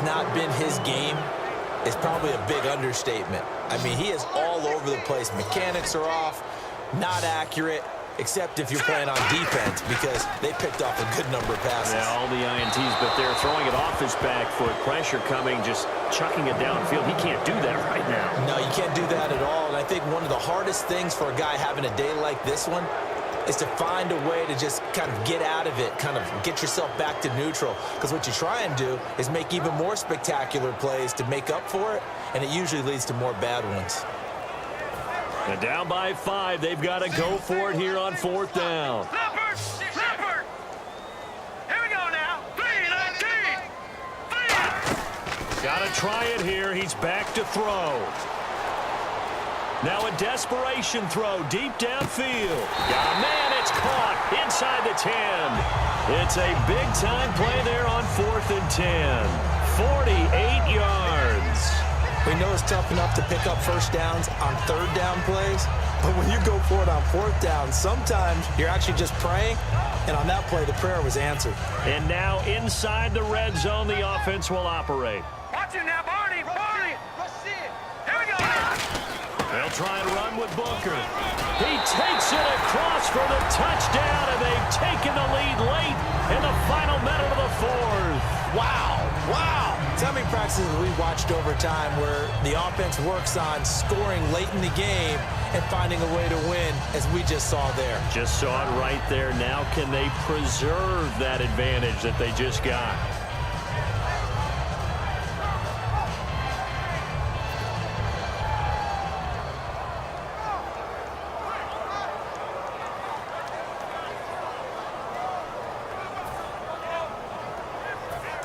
not been his game is probably a big understatement. I mean, he is all over the place. Mechanics are off, not accurate, except if you're playing on defense, because they picked off a good number of passes. Yeah, all the INTs, but they're throwing it off his back foot. Pressure coming, just chucking it downfield. He can't do that right now. No, you can't do that at all. And I think one of the hardest things for a guy having a day like this one is to find a way to just kind of get out of it, kind of get yourself back to neutral. Because what you try and do is make even more spectacular plays to make up for it, and it usually leads to more bad ones. And down by 5, they've got to go for it here on 4th down. Leopard! Here we go now. 3-19. Got to try it here. He's back to throw. Now a desperation throw deep downfield. Got a man. It's caught inside the 10. It's a big-time play there on 4th and 10. 48 yards. We know it's tough enough to pick up first downs on 3rd down plays, but when you go for it on 4th down, sometimes you're actually just praying, and on that play, the prayer was answered. And now inside the red zone, the offense will operate. Watch it now, Barney. Here we go. They'll try and run with Booker. He takes it across for the touchdown, and they've taken the lead late in the final minute of the 4th. Wow. So many practices we watched over time where the offense works on scoring late in the game and finding a way to win, as we just saw there. Just saw it right there. Now can they preserve that advantage that they just got?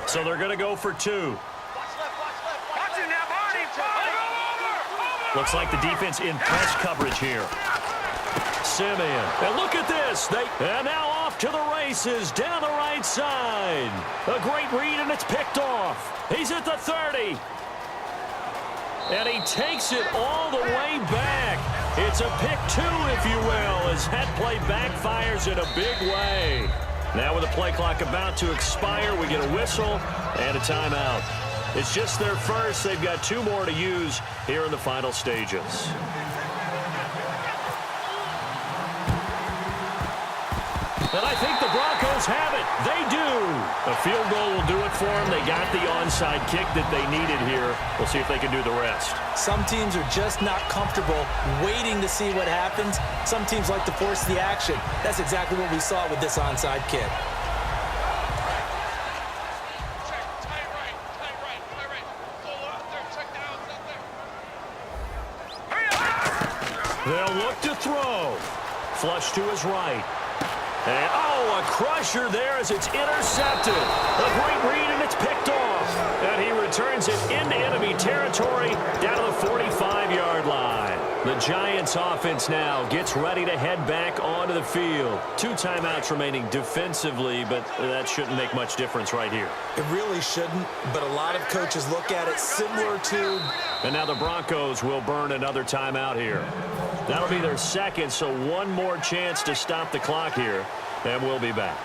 So they're going to go for 2. Watch it now, Barney. Over. Looks like the defense in press coverage here. Simeon. And look at this. And now off to the races down the right side. A great read, and it's picked off. He's at the 30. And he takes it all the way back. It's a pick 2, if you will, as that play backfires in a big way. Now with the play clock about to expire, we get a whistle and a timeout. It's just their first. They've got 2 more to use here in the final stages. And I think the Broncos have it. They do. A field goal will do it for them. They got the onside kick that they needed here. We'll see if they can do the rest. Some teams are just not comfortable waiting to see what happens. Some teams like to force the action. That's exactly what we saw with this onside kick. They'll look to throw. Flush to his right. And, a crusher there as it's intercepted. A great read, and it's picked off. And he returns it into enemy territory down to the 45-yard line. The Giants offense now gets ready to head back onto the field. 2 timeouts remaining defensively, but that shouldn't make much difference right here. It really shouldn't, but a lot of coaches look at it similar to... And now the Broncos will burn another timeout here. That'll be their second, so one more chance to stop the clock here, and we'll be back.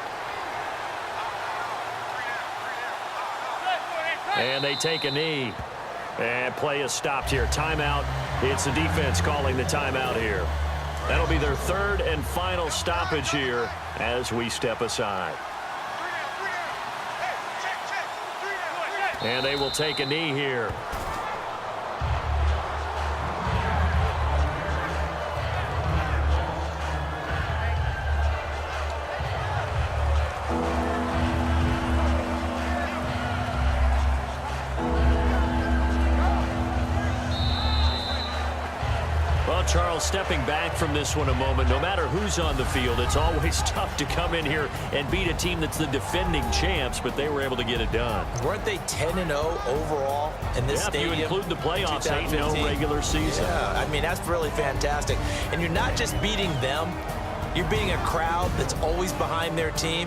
And they take a knee. And play is stopped here. Timeout. It's the defense calling the timeout here. That'll be their 3rd and final stoppage here as we step aside. And they will take a knee here. Charles, stepping back from this one a moment, no matter who's on the field, it's always tough to come in here and beat a team that's the defending champs, but they were able to get it done. Weren't they 10-0 overall in this stadium? If you include the playoffs, 8-0 regular season. Yeah, I mean, that's really fantastic. And you're not just beating them, you're beating a crowd that's always behind their team,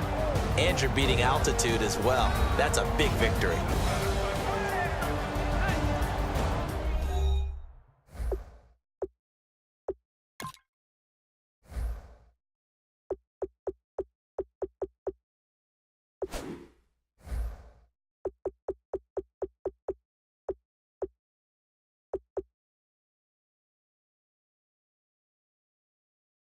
and you're beating altitude as well. That's a big victory.